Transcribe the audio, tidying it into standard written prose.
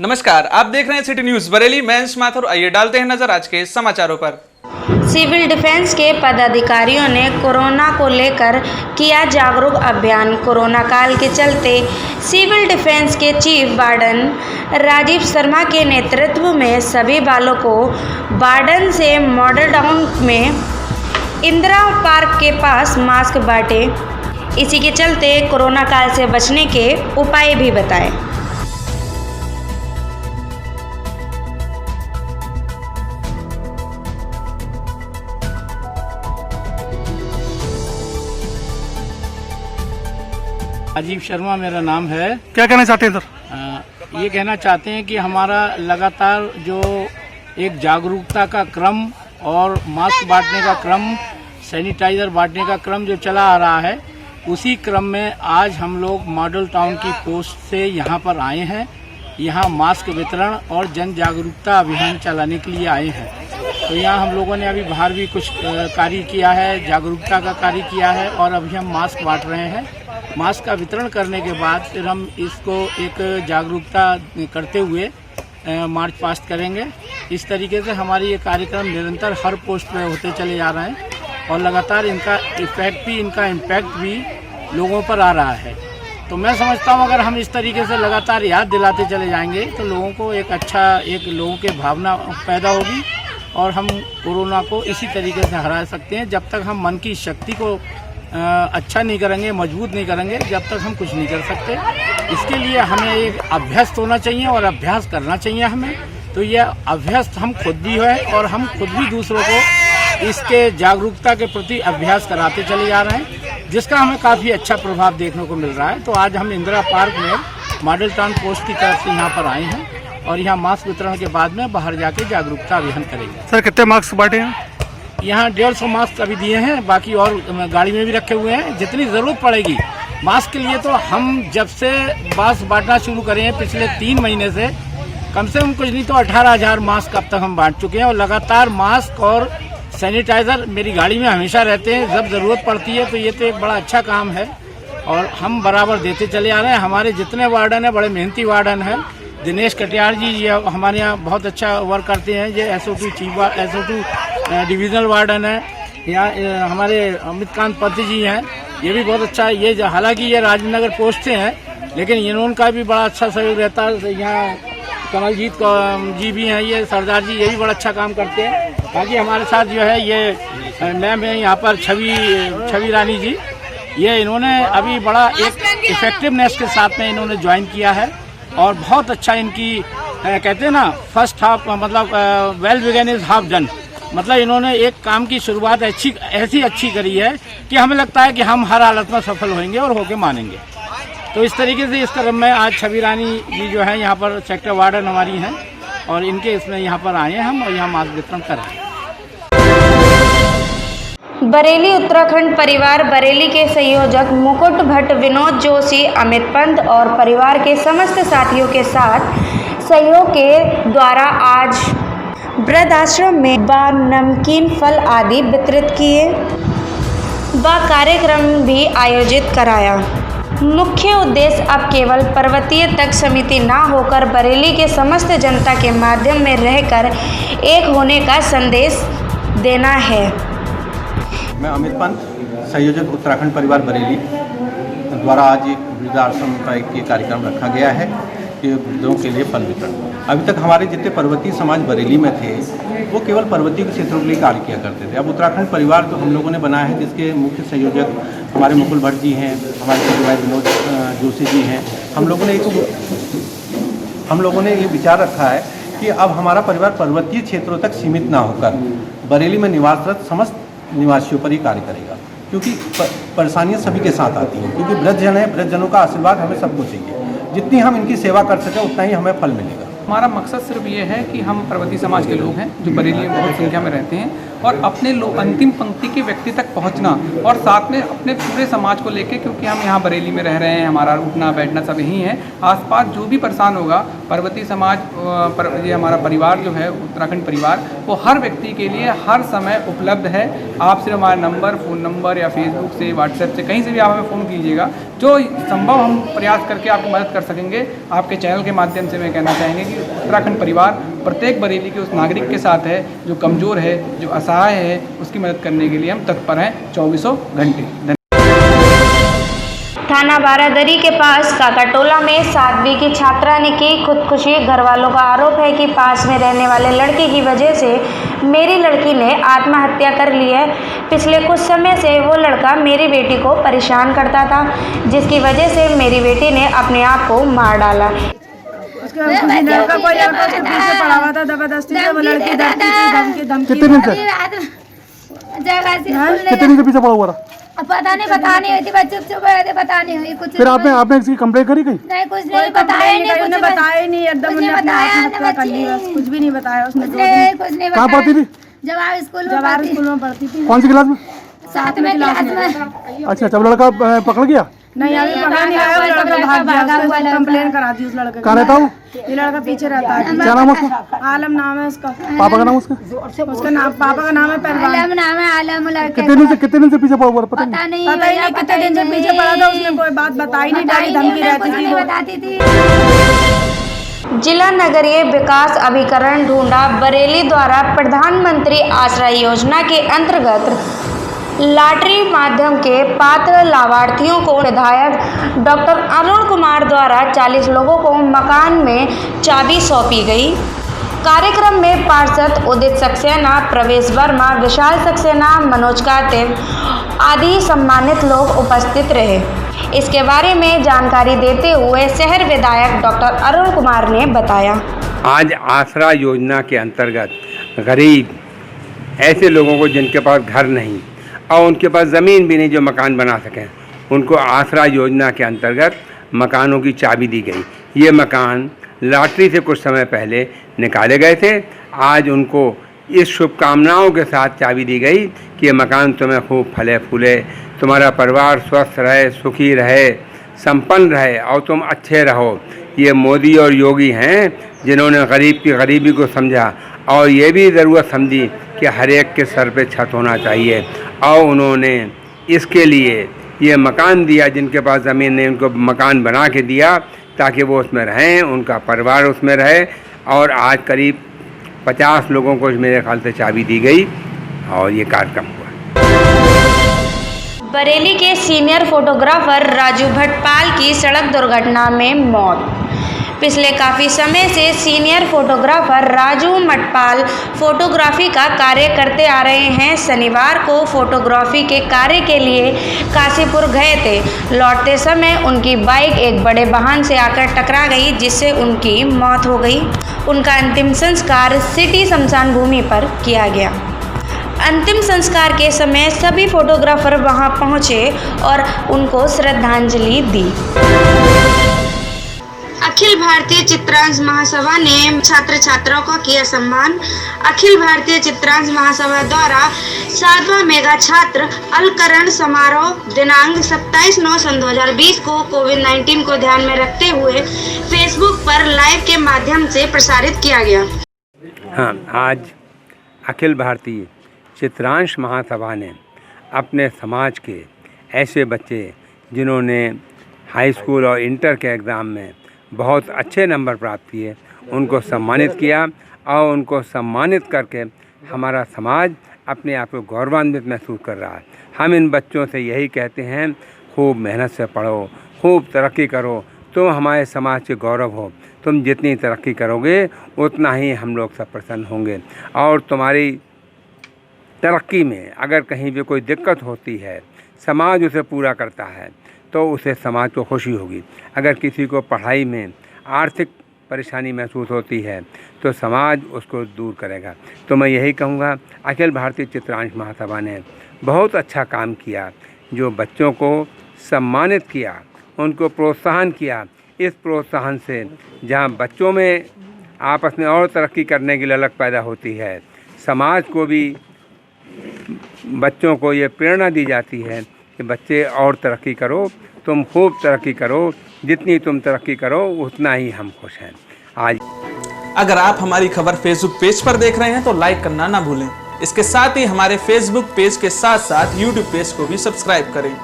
नमस्कार, आप देख रहे हैं सिटी न्यूज बरेली। मैं अंश माथुर। आइए डालते हैं नजर आज के समाचारों पर। सिविल डिफेंस के पदाधिकारियों ने कोरोना को लेकर किया जागरूक अभियान। कोरोना काल के चलते सिविल डिफेंस के चीफ वार्डन राजीव शर्मा के नेतृत्व में सभी बालों को वार्डन से मॉडल टाउन में इंदिरा पार्क के पास मास्क बांटे। इसी के चलते कोरोना काल से बचने के उपाय भी बताए। राजीव शर्मा मेरा नाम है। क्या कहना चाहते हैं सर? ये कहना चाहते हैं कि हमारा लगातार जो एक जागरूकता का क्रम और मास्क बांटने का क्रम, सैनिटाइजर बांटने का क्रम जो चला आ रहा है, उसी क्रम में आज हम लोग मॉडल टाउन की पोस्ट से यहाँ पर आए हैं। यहाँ मास्क वितरण और जन जागरूकता अभियान चलाने के लिए आए हैं। तो यहाँ हम लोगों ने अभी बाहर भी कुछ कार्य किया है, जागरूकता का कार्य किया है और अभी हम मास्क बांट रहे हैं। मास्क का वितरण करने के बाद फिर हम इसको एक जागरूकता करते हुए मार्च पास्ट करेंगे। इस तरीके से हमारी ये कार्यक्रम निरंतर हर पोस्ट पे होते चले जा रहे हैं और लगातार इनका इम्पैक्ट भी लोगों पर आ रहा है। तो मैं समझता हूँ अगर हम इस तरीके से लगातार याद दिलाते चले जाएंगे तो लोगों को एक लोगों के भावना पैदा होगी और हम कोरोना को इसी तरीके से हरा सकते हैं। जब तक हम मन की शक्ति को अच्छा नहीं करेंगे, मजबूत नहीं करेंगे, जब तक हम कुछ नहीं कर सकते। इसके लिए हमें एक अभ्यस्त होना चाहिए और अभ्यास करना चाहिए हमें। तो ये अभ्यस्त हम खुद भी हैं और हम खुद भी दूसरों को इसके जागरूकता के प्रति अभ्यास कराते चले जा रहे हैं, जिसका हमें काफ़ी अच्छा प्रभाव देखने को मिल रहा है। तो आज हम इंदिरा पार्क में मॉडल टाउन पोस्ट की तरफ से यहाँ पर आए हैं और यहाँ मास्क वितरण के बाद में बाहर जाके जागरूकता अभियान करेंगे। सर कितने मास्क बांटे हैं? यहाँ 150 मास्क अभी दिए हैं, बाकी और गाड़ी में भी रखे हुए हैं। जितनी ज़रूरत पड़ेगी मास्क के लिए, तो हम जब से मास्क बांटना शुरू करे हैं पिछले 3 महीने से कम कुछ नहीं तो 18,000 मास्क अब तक हम बांट चुके हैं। और लगातार मास्क और सैनिटाइज़र मेरी गाड़ी में हमेशा रहते हैं जब ज़रूरत पड़ती है। तो ये तो एक बड़ा अच्छा काम है और हम बराबर देते चले आ रहे हैं। हमारे जितने वार्डन हैं बड़े मेहनती वार्डन हैं। दिनेश कटियार जी ये हमारे यहाँ बहुत अच्छा वर्क करते हैं। ये SO2 डिविजनल वार्डन है। यहाँ हमारे अमितकांत पति जी हैं, ये भी बहुत अच्छा है। ये हालांकि ये राजनगर पोस्ट से हैं लेकिन इन्होंने भी बड़ा अच्छा सहयोग रहता है। यहाँ कमलजीत जी भी हैं, ये सरदार जी, ये भी बड़ा अच्छा काम करते हैं। बाकी हमारे साथ जो है ये मैम है यहाँ पर छवि रानी जी, ये इन्होंने अभी बड़ा एक इफेक्टिवनेस के साथ में इन्होंने ज्वाइन किया है और बहुत अच्छा इनकी कहते हैं ना फर्स्ट हाफ मतलब well begun is half done. मतलब इन्होंने एक काम की शुरुआत ऐसी अच्छी करी है कि हमें लगता है कि हम हर हालत में सफल होंगे और होके मानेंगे। तो इस तरीके से इस क्रम में आज छवि रानी जी जो है यहाँ पर सेक्टर वार्डन हमारी हैं और इनके इसमें यहाँ पर आए हैं हम और यहाँ मास्क वितरण कर रहे हैं। बरेली उत्तराखंड परिवार बरेली के संयोजक मुकुट भट्ट, विनोद जोशी, अमित पंत और परिवार के समस्त साथियों के साथ सहयोग के द्वारा आज वृद्धाश्रम में नमकीन फल आदि वितरित किए व कार्यक्रम भी आयोजित कराया। मुख्य उद्देश्य अब केवल पर्वतीय तक समिति न होकर बरेली के समस्त जनता के माध्यम में रहकर एक होने का संदेश देना है। मैं अमित पंत, संयोजक उत्तराखंड परिवार बरेली द्वारा आज एक वृद्धाश्रम का एक कार्यक्रम रखा गया है कि वृद्धों के लिए फल वितरण। अभी तक हमारे जितने पर्वतीय समाज बरेली में थे वो केवल पर्वतीय क्षेत्रों के लिए कार्य किया करते थे। अब उत्तराखंड परिवार जो हम लोगों ने बनाया है, जिसके मुख्य संयोजक हमारे मुकुल भट्ट जी हैं, हमारे भाई विनोद जोशी जी हैं, हम लोगों ने ये विचार रखा है कि अब हमारा परिवार पर्वतीय क्षेत्रों तक सीमित ना होकर बरेली में निवासरत समस्त निवासियों पर ही कार्य करेगा, क्योंकि परेशानियां सभी के साथ आती हैं। क्योंकि वृद्धजन है, वृद्धजनों का आशीर्वाद हमें सबको चाहिए। जितनी हम इनकी सेवा कर सकें उतना ही हमें फल मिलेगा। हमारा मकसद सिर्फ ये है कि हम पर्वतीय समाज के लोग हैं जो बरेली में बहुत संख्या में रहते हैं और अपने अंतिम पंक्ति के व्यक्ति तक पहुंचना, और साथ में अपने पूरे समाज को लेके, क्योंकि हम यहाँ बरेली में रह रहे हैं, हमारा उठना बैठना सब यहीं है, आसपास जो भी परेशान होगा, पर्वतीय समाज ये हमारा परिवार जो है उत्तराखंड परिवार, वो हर व्यक्ति के लिए हर समय उपलब्ध है। आप सिर्फ हमारा नंबर, फ़ोन नंबर या फेसबुक से, व्हाट्सएप से, कहीं से भी आप हमें फ़ोन कीजिएगा, जो संभव हम प्रयास करके आपकी मदद कर सकेंगे। आपके चैनल के माध्यम से मैं कहना चाहेंगे कि उत्तराखंड परिवार प्रत्येक बरेली के उस नागरिक के साथ है जो कमज़ोर है, जो असहाय है, उसकी मदद करने के लिए हम तत्पर हैं 24 घंटे। थाना बारादरी के पास काकाटोला में 7वीं की छात्रा ने की खुदकुशी। घरवालों का आरोप है कि पास में रहने वाले लड़के की वजह से मेरी लड़की ने आत्महत्या कर ली है। पिछले कुछ समय से वो लड़का मेरी बेटी को परेशान करता था, जिसकी वजह से मेरी बेटी ने अपने आप को मार डाला। लड़का कोई लड़का उसके पीछे पड़ा हुआ था जबरदस्ती से, वो लड़की डरती थी, धमकी कितने दिन से पीछे पड़ा हुआ था? पता नहीं, बता नहीं हुई थी, बच्चे चुप रहे थे, बता नहीं हुई कुछ। फिर आपने इसकी कंप्लेंट करी कहीं? नहीं, कुछ नहीं बताया, नहीं बताया नहीं, एकदम कुछ भी नहीं बताया उसने। कुछ नहीं। कहाँ पढ़ती थी? जवाहर स्कूल में पढ़ती थी। कौन सी क्लास में? 7वीं क्लास में। अच्छा, जब लड़का पकड़ गया? नहीं, अभी पकड़ा नहीं आया, लड़का भागा हुआ, कंप्लेन करा दी उस लड़के। कहाँ रहता हूँ? ये लड़का पीछे रहता है। क्या नाम है उसका? आलम नाम है उसका। पापा का नाम उसका? उसका नाम, पापा का नाम है पहलवान। आलम नाम है, आलम लड़के। कितने दिन से पीछे पड़ा हुआ? पता नहीं, पता ही नहीं कितने दिन से पीछे पड़ा था। उसने कोई बात बताई नहीं, डरी धमकी रहती थी। जिला नगरीय विकास अभिकरण ढूंढा बरेली द्वारा प्रधानमंत्री आश्रय योजना के अंतर्गत लॉटरी माध्यम के पात्र लाभार्थियों को विधायक डॉक्टर अरुण कुमार द्वारा 40 लोगों को मकान में चाबी सौंपी गई। कार्यक्रम में पार्षद उदित सक्सेना, प्रवेश वर्मा, विशाल सक्सेना, मनोज कातिब आदि सम्मानित लोग उपस्थित रहे। इसके बारे में जानकारी देते हुए शहर विधायक डॉक्टर अरुण कुमार ने बताया, आज आसरा योजना के अंतर्गत गरीब ऐसे लोगों को जिनके पास घर नहीं और उनके पास ज़मीन भी नहीं जो मकान बना सकें, उनको आसरा योजना के अंतर्गत मकानों की चाबी दी गई। ये मकान लॉटरी से कुछ समय पहले निकाले गए थे। आज उनको इस शुभकामनाओं के साथ चाबी दी गई कि ये मकान तुम्हें खूब फले फूले, तुम्हारा परिवार स्वस्थ रहे, सुखी रहे, संपन्न रहे और तुम अच्छे रहो। ये मोदी और योगी हैं जिन्होंने गरीब की गरीबी को समझा और ये भी ज़रूरत समझी कि हर एक के सर पे छत होना चाहिए, और उन्होंने इसके लिए ये मकान दिया। जिनके पास ज़मीन नहीं उनको मकान बना के दिया ताकि वो उसमें रहें, उनका परिवार उसमें रहे। और आज करीब 50 लोगों को मेरे ख्याल से चाबी दी गई और ये कार्यक्रम हुआ। बरेली के सीनियर फोटोग्राफर राजू भटपाल की सड़क दुर्घटना में मौत। पिछले काफ़ी समय से senior photographer Raju Matpal photography का कार्य करते आ रहे हैं। शनिवार को फोटोग्राफी के कार्य के लिए काशीपुर गए थे। लौटते समय उनकी बाइक एक बड़े वाहन से आकर टकरा गई, जिससे उनकी मौत हो गई। उनका अंतिम संस्कार सिटी शमशान भूमि पर किया गया। अंतिम संस्कार के समय सभी फोटोग्राफर वहां पहुंचे और उनको श्रद्धांजलि दी। अखिल भारतीय चित्रांश महासभा ने छात्र छात्राओं का किया सम्मान। अखिल भारतीय चित्रांश महासभा द्वारा 7वां मेगा छात्र अलकरण समारोह दिनांक 27/9/2020 को कोविड-19 को ध्यान में रखते हुए फेसबुक पर लाइव के माध्यम से प्रसारित किया गया। हाँ, आज अखिल भारतीय चित्रांश महासभा ने अपने समाज के ऐसे बच्चे जिन्होंने हाई स्कूल और इंटर के एग्ज़ाम में बहुत अच्छे नंबर प्राप्त किए, उनको सम्मानित किया। और उनको सम्मानित करके हमारा समाज अपने आप को गौरवान्वित महसूस कर रहा है। हम इन बच्चों से यही कहते हैं, खूब मेहनत से पढ़ो, खूब तरक्की करो, तुम हमारे समाज के गौरव हो। तुम जितनी तरक्की करोगे उतना ही हम लोग सब प्रसन्न होंगे। और तुम्हारी तरक्की में अगर कहीं भी कोई दिक्कत होती है, समाज उसे पूरा करता है तो उसे समाज को खुशी होगी। अगर किसी को पढ़ाई में आर्थिक परेशानी महसूस होती है तो समाज उसको दूर करेगा। तो मैं यही कहूँगा, अखिल भारतीय चित्रांश महासभा ने बहुत अच्छा काम किया, जो बच्चों को सम्मानित किया, उनको प्रोत्साहन किया। इस प्रोत्साहन से जहाँ बच्चों में आपस में और तरक्की करने की ललक पैदा होती है, समाज को भी बच्चों को ये प्रेरणा दी जाती है कि बच्चे और तरक्की करो, तुम खूब तरक्की करो, जितनी तुम तरक्की करो उतना ही हम खुश हैं। आज अगर आप हमारी खबर फेसबुक पेज पर देख रहे हैं तो लाइक करना ना भूलें। इसके साथ ही हमारे फेसबुक पेज के साथ साथ यूट्यूब पेज को भी सब्सक्राइब करें।